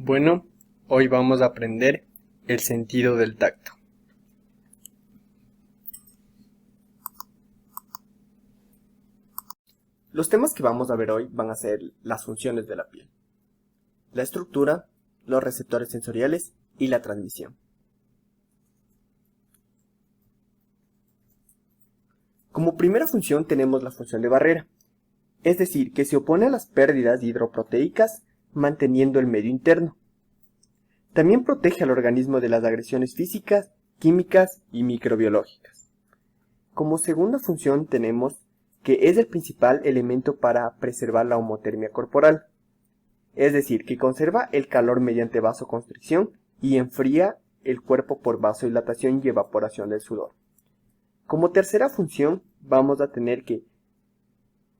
Bueno, hoy vamos a aprender el sentido del tacto. Los temas que vamos a ver hoy van a ser las funciones de la piel, la estructura, los receptores sensoriales y la transmisión. Como primera función tenemos la función de barrera, es decir, que se opone a las pérdidas hidroproteicas manteniendo el medio interno. También protege al organismo de las agresiones físicas, químicas y microbiológicas. Como segunda función tenemos que es el principal elemento para preservar la homotermia corporal, es decir, que conserva el calor mediante vasoconstricción y enfría el cuerpo por vasodilatación y evaporación del sudor. Como tercera función vamos a tener que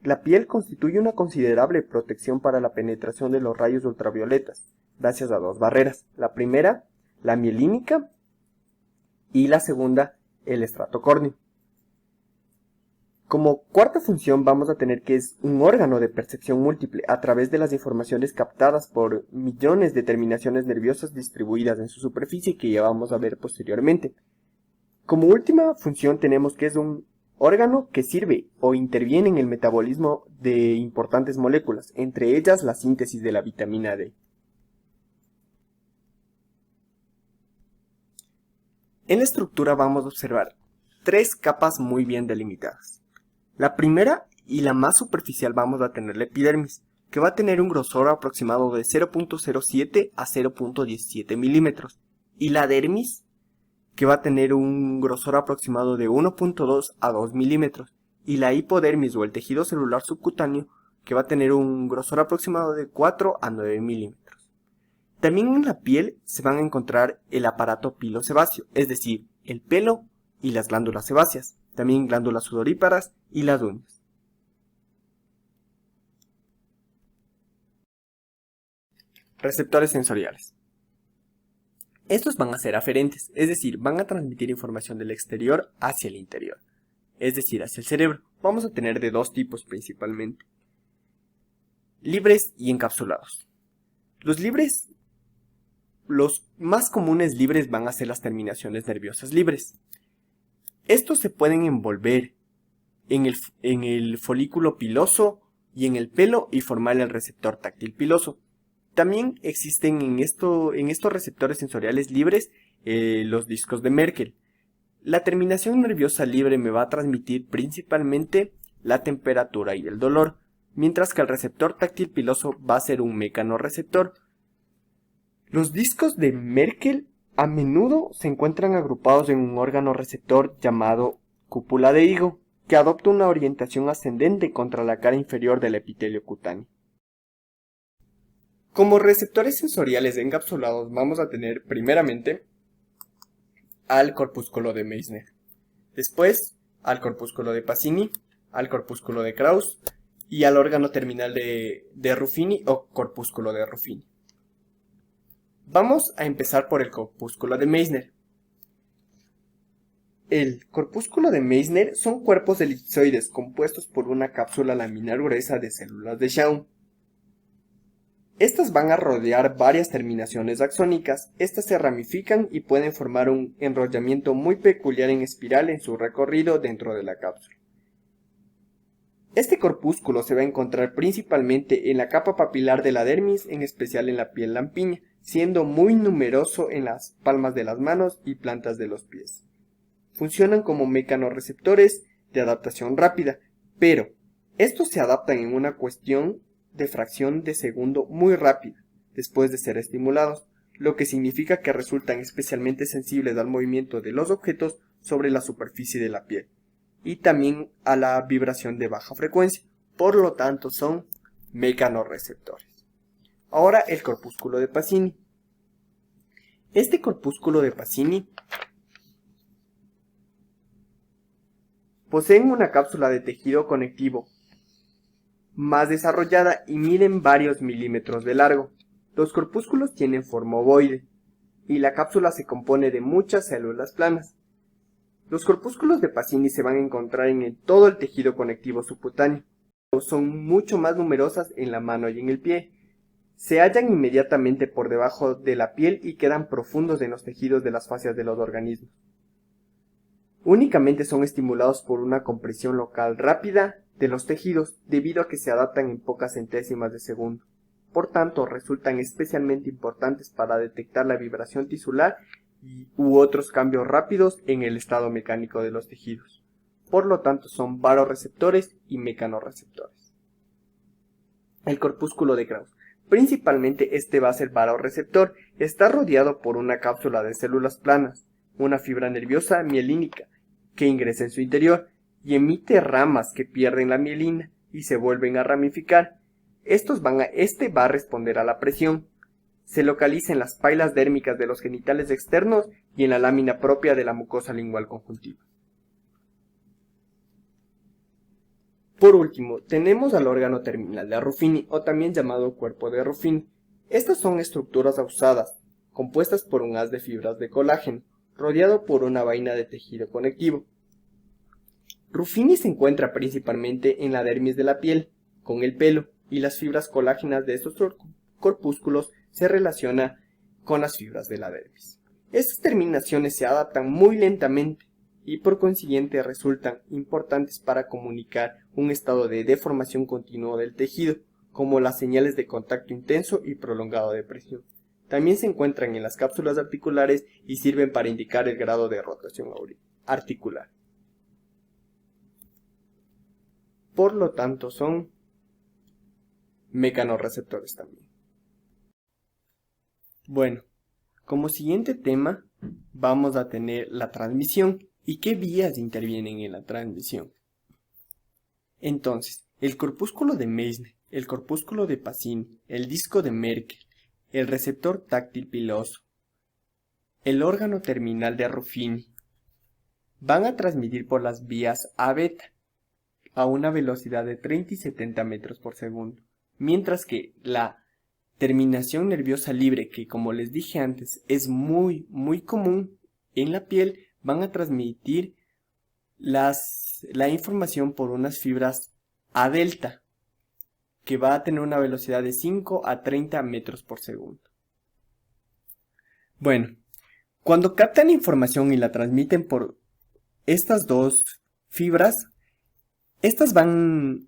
la piel constituye una considerable protección para la penetración de los rayos ultravioletas, gracias a dos barreras. La primera, la mielínica, y la segunda, el estrato córneo. Como cuarta función vamos a tener que es un órgano de percepción múltiple a través de las informaciones captadas por millones de terminaciones nerviosas distribuidas en su superficie que ya vamos a ver posteriormente. Como última función tenemos que es un órgano que sirve o interviene en el metabolismo de importantes moléculas, entre ellas la síntesis de la vitamina D. En la estructura vamos a observar tres capas muy bien delimitadas. La primera y la más superficial vamos a tener la epidermis, que va a tener un grosor aproximado de 0.07 a 0.17 milímetros, y la dermis, que va a tener un grosor aproximado de 1.2 a 2 milímetros, y la hipodermis o el tejido celular subcutáneo, que va a tener un grosor aproximado de 4 a 9 milímetros. También en la piel se van a encontrar el aparato pilosebáceo, es decir, el pelo y las glándulas sebáceas, también glándulas sudoríparas y las uñas. Receptores sensoriales. Estos van a ser aferentes, es decir, van a transmitir información del exterior hacia el interior, es decir, hacia el cerebro. Vamos a tener de dos tipos principalmente: libres y encapsulados. Los más comunes libres van a ser las terminaciones nerviosas libres. Estos se pueden envolver en el folículo piloso y en el pelo y formar el receptor táctil piloso. También existen en estos receptores sensoriales libres los discos de Merkel. La terminación nerviosa libre me va a transmitir principalmente la temperatura y el dolor, mientras que el receptor táctil piloso va a ser un mecanorreceptor. Los discos de Merkel a menudo se encuentran agrupados en un órgano receptor llamado cúpula de higo, que adopta una orientación ascendente contra la cara inferior del epitelio cutáneo. Como receptores sensoriales encapsulados vamos a tener primeramente al corpúsculo de Meissner, después al corpúsculo de Pacini, al corpúsculo de Krauss y al órgano terminal de Ruffini o corpúsculo de Ruffini. Vamos a empezar por el corpúsculo de Meissner. El corpúsculo de Meissner son cuerpos elipsoides compuestos por una cápsula laminar gruesa de células de Schwann. Estas van a rodear varias terminaciones axónicas. Estas se ramifican y pueden formar un enrollamiento muy peculiar en espiral en su recorrido dentro de la cápsula. Este corpúsculo se va a encontrar principalmente en la capa papilar de la dermis, en especial en la piel lampiña, siendo muy numeroso en las palmas de las manos y plantas de los pies. Funcionan como mecanorreceptores de adaptación rápida, pero estos se adaptan en una cuestión de fracción de segundo muy rápida, después de ser estimulados, lo que significa que resultan especialmente sensibles al movimiento de los objetos sobre la superficie de la piel, y también a la vibración de baja frecuencia, por lo tanto son mecanorreceptores. Ahora el corpúsculo de Pacini. Este corpúsculo de Pacini poseen una cápsula de tejido conectivo más desarrollada y miden varios milímetros de largo. Los corpúsculos tienen forma ovoide y la cápsula se compone de muchas células planas. Los corpúsculos de Pacini se van a encontrar en todo el tejido conectivo subcutáneo. Son mucho más numerosas en la mano y en el pie. Se hallan inmediatamente por debajo de la piel y quedan profundos en los tejidos de las fascias de los organismos. Únicamente son estimulados por una compresión local rápida de los tejidos debido a que se adaptan en pocas centésimas de segundo. Por tanto, resultan especialmente importantes para detectar la vibración tisular u otros cambios rápidos en el estado mecánico de los tejidos. Por lo tanto, son baroreceptores y mecanorreceptores. El corpúsculo de Krauss. Principalmente este vasoreceptor está rodeado por una cápsula de células planas, una fibra nerviosa mielínica que ingresa en su interior y emite ramas que pierden la mielina y se vuelven a ramificar. Este va a responder a la presión. Se localiza en las pailas dérmicas de los genitales externos y en la lámina propia de la mucosa lingual conjuntiva. Por último, tenemos al órgano terminal de Ruffini, o también llamado cuerpo de Ruffini. Estas son estructuras ausadas, compuestas por un haz de fibras de colágeno, rodeado por una vaina de tejido conectivo. Ruffini se encuentra principalmente en la dermis de la piel, con el pelo, y las fibras colágenas de estos corpúsculos se relacionan con las fibras de la dermis. Estas terminaciones se adaptan muy lentamente y por consiguiente resultan importantes para comunicar un estado de deformación continuo del tejido, como las señales de contacto intenso y prolongado de presión. También se encuentran en las cápsulas articulares y sirven para indicar el grado de rotación articular. Por lo tanto, son mecanorreceptores también. Bueno, como siguiente tema vamos a tener la transmisión y qué vías intervienen en la transmisión. Entonces, el corpúsculo de Meissner, el corpúsculo de Pacini, el disco de Merkel, el receptor táctil piloso, el órgano terminal de Ruffini, van a transmitir por las vías A-beta a una velocidad de 30 y 70 metros por segundo, mientras que la terminación nerviosa libre, que como les dije antes es muy común en la piel, van a transmitir la información por unas fibras A delta, que va a tener una velocidad de 5 a 30 metros por segundo. Bueno, cuando captan información y la transmiten por estas dos fibras, estas van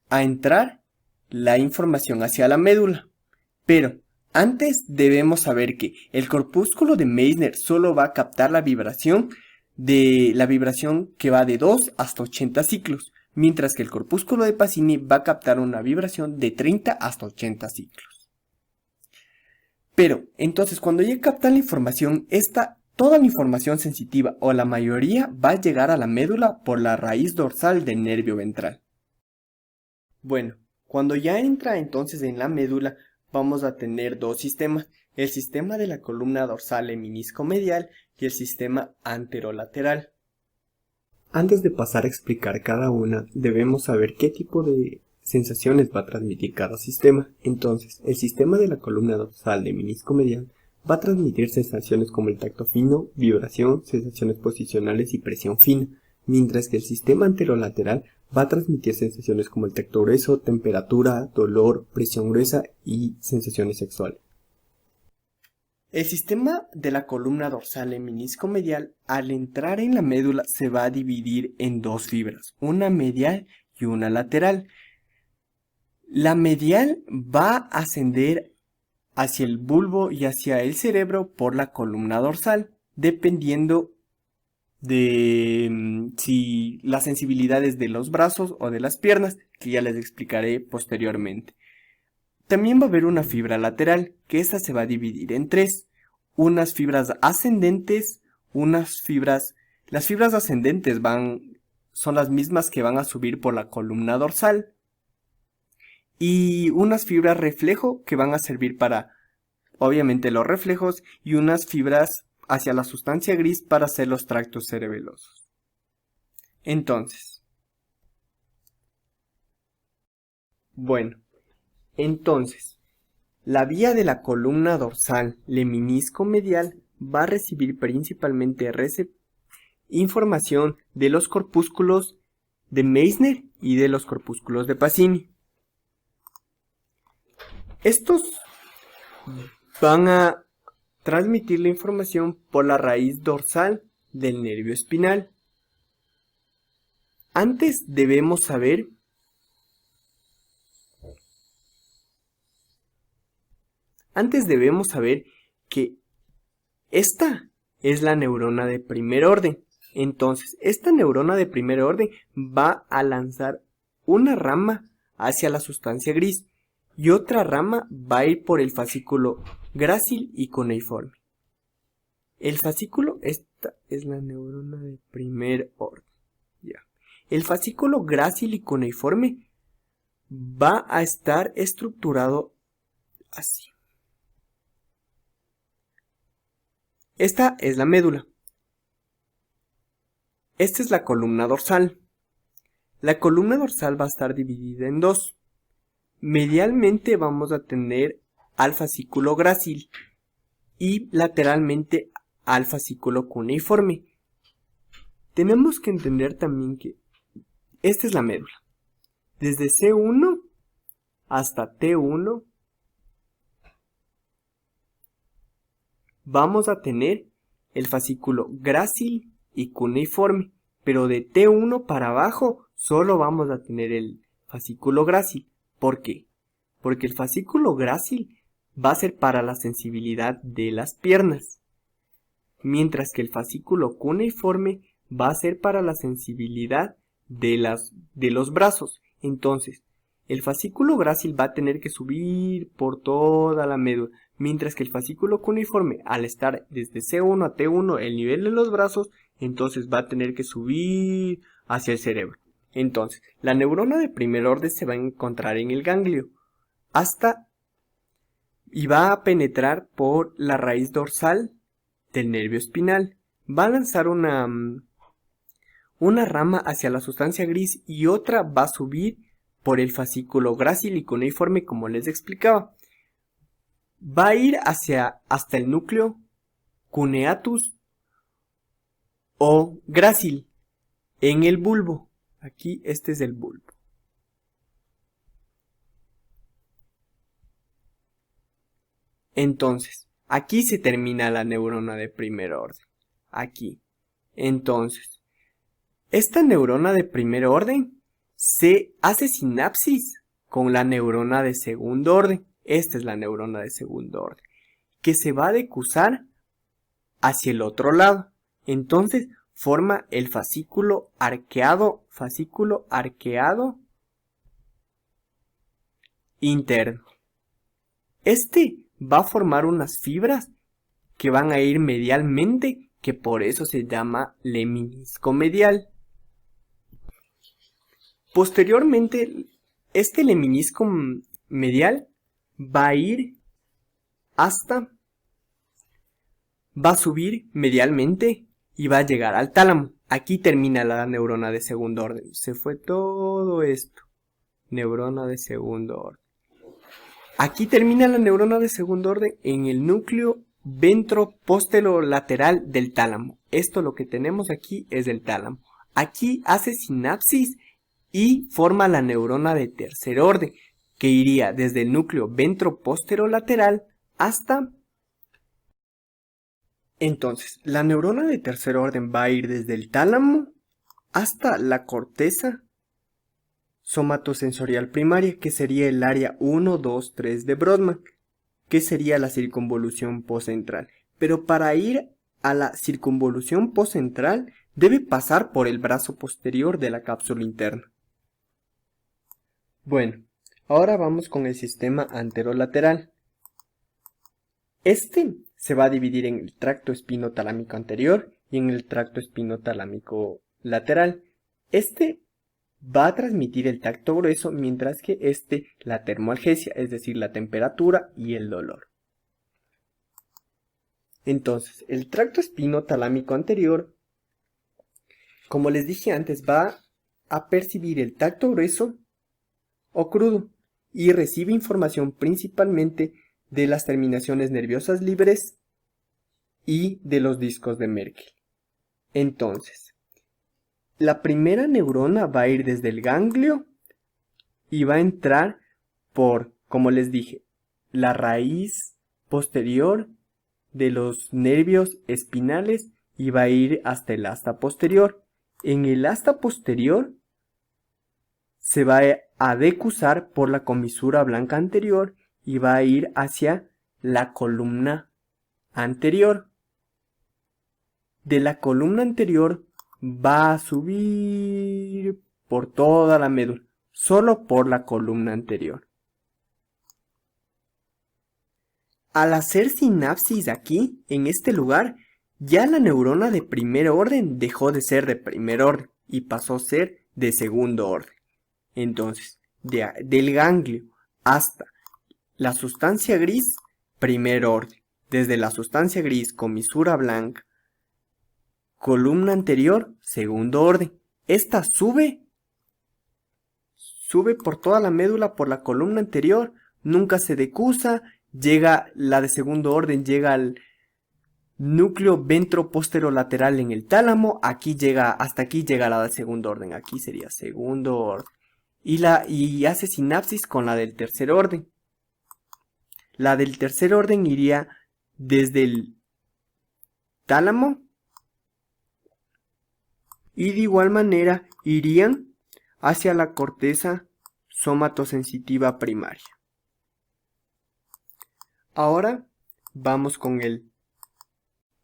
a entrar la información hacia la médula. Pero antes debemos saber que el corpúsculo de Meissner solo va a captar la vibración que va de 2 hasta 80 ciclos, mientras que el corpúsculo de Pacini va a captar una vibración de 30 hasta 80 ciclos. Pero entonces cuando ya captan la información, toda la información sensitiva o la mayoría va a llegar a la médula por la raíz dorsal del nervio ventral. Bueno, cuando ya entra entonces en la médula, vamos a tener dos sistemas, el sistema de la columna dorsal lemnisco-medial y el sistema anterolateral. Antes de pasar a explicar cada una, debemos saber qué tipo de sensaciones va a transmitir cada sistema. Entonces, el sistema de la columna dorsal lemnisco-medial va a transmitir sensaciones como el tacto fino, vibración, sensaciones posicionales y presión fina, mientras que el sistema anterolateral va a transmitir sensaciones como el tacto grueso, temperatura, dolor, presión gruesa y sensaciones sexuales. El sistema de la columna dorsal lemnisco-medial, al entrar en la médula, se va a dividir en dos fibras, una medial y una lateral. La medial va a ascender hacia el bulbo y hacia el cerebro por la columna dorsal, dependiendo de si las sensibilidades de los brazos o de las piernas, que ya les explicaré posteriormente. También va a haber una fibra lateral, que esta se va a dividir en tres, unas fibras ascendentes, las fibras ascendentes son las mismas que van a subir por la columna dorsal, y unas fibras reflejo que van a servir para, obviamente, los reflejos, y unas fibras hacia la sustancia gris para hacer los tractos cerebelosos. Entonces, la vía de la columna dorsal lemnisco-medial va a recibir principalmente información de los corpúsculos de Meissner y de los corpúsculos de Pacini. Estos van a transmitir la información por la raíz dorsal del nervio espinal. Antes debemos saber que esta es la neurona de primer orden. Entonces, esta neurona de primer orden va a lanzar una rama hacia la sustancia gris y otra rama va a ir por el fascículo grácil y cuneiforme. El fascículo, esta es la neurona de primer orden. Ya. El fascículo grácil y cuneiforme va a estar estructurado así. Esta es la médula. Esta es la columna dorsal. La columna dorsal va a estar dividida en dos. Medialmente vamos a tener al fascículo grácil y lateralmente al fascículo cuneiforme. Tenemos que entender también que esta es la médula. Desde C1 hasta T1 vamos a tener el fascículo grácil y cuneiforme, pero de T1 para abajo solo vamos a tener el fascículo grácil. ¿Por qué? Porque el fascículo grácil va a ser para la sensibilidad de las piernas, mientras que el fascículo cuneiforme va a ser para la sensibilidad de los brazos. Entonces, el fascículo grácil va a tener que subir por toda la médula, mientras que el fascículo cuneiforme, al estar desde C1 a T1, el nivel de los brazos, entonces va a tener que subir hacia el cerebro. Entonces, la neurona de primer orden se va a encontrar en el ganglio y va a penetrar por la raíz dorsal del nervio espinal. Va a lanzar una rama hacia la sustancia gris y otra va a subir por el fascículo grácil y cuneiforme, como les explicaba. Va a ir hasta el núcleo cuneatus o grácil en el bulbo. Aquí este es el bulbo. Entonces, aquí se termina la neurona de primer orden. Aquí. Entonces, esta neurona de primer orden se hace sinapsis con la neurona de segundo orden. Esta es la neurona de segundo orden, que se va a decusar hacia el otro lado. Entonces, forma el fascículo arqueado interno. Este va a formar unas fibras que van a ir medialmente, que por eso se llama lemnisco medial. Posteriormente, este lemnisco medial va a subir medialmente y va a llegar al tálamo. Aquí termina la neurona de segundo orden. Se fue todo esto. Neurona de segundo orden. Aquí termina la neurona de segundo orden en el núcleo ventroposterolateral del tálamo. Esto lo que tenemos aquí es el tálamo. Aquí hace sinapsis y forma la neurona de tercer orden, que iría desde el núcleo ventroposterolateral hasta... Entonces, la neurona de tercer orden va a ir desde el tálamo hasta la corteza somatosensorial primaria, que sería el área 1, 2, 3 de Brodmann, que sería la circunvolución postcentral. Pero para ir a la circunvolución postcentral debe pasar por el brazo posterior de la cápsula interna. Bueno, ahora vamos con el sistema anterolateral. Este se va a dividir en el tracto espinotalámico anterior y en el tracto espinotalámico lateral. Este va a transmitir el tacto grueso, mientras que la termoalgesia, es decir, la temperatura y el dolor. Entonces, el tracto espinotalámico anterior, como les dije antes, va a percibir el tacto grueso o crudo y recibe información principalmente de las terminaciones nerviosas libres y de los discos de Merkel. Entonces, la primera neurona va a ir desde el ganglio y va a entrar por, como les dije, la raíz posterior de los nervios espinales y va a ir hasta el asta posterior. En el asta posterior se va a decusar por la comisura blanca anterior y va a ir hacia la columna anterior. De la columna anterior va a subir por toda la médula, solo por la columna anterior. Al hacer sinapsis aquí, en este lugar, ya la neurona de primer orden dejó de ser de primer orden y pasó a ser de segundo orden. Entonces, del ganglio hasta la sustancia gris, primer orden. Desde la sustancia gris, comisura blanca, columna anterior, segundo orden. Esta sube por toda la médula por la columna anterior, nunca se decusa, llega la de segundo orden, llega al núcleo ventroposterolateral en el tálamo, hasta aquí llega la de segundo orden, aquí sería segundo orden. Y hace sinapsis con la del tercer orden. La del tercer orden iría desde el tálamo y de igual manera irían hacia la corteza somatosensitiva primaria. Ahora vamos con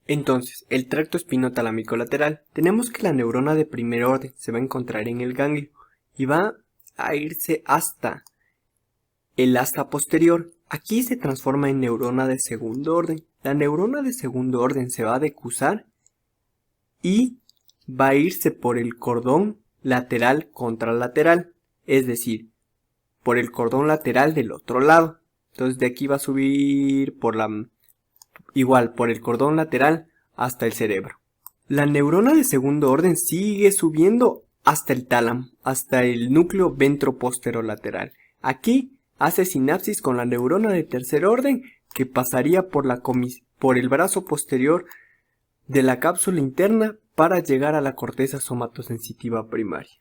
Entonces, el tracto espinotalámico lateral. Tenemos que la neurona de primer orden se va a encontrar en el ganglio y va a irse hasta el asta posterior. Aquí se transforma en neurona de segundo orden. La neurona de segundo orden se va a decusar y va a irse por el cordón lateral contralateral, es decir, por el cordón lateral del otro lado. Entonces de aquí va a subir por el cordón lateral hasta el cerebro. La neurona de segundo orden sigue subiendo hasta el tálamo, hasta el núcleo ventroposterolateral. Aquí hace sinapsis con la neurona de tercer orden que pasaría por el brazo posterior de la cápsula interna para llegar a la corteza somatosensitiva primaria.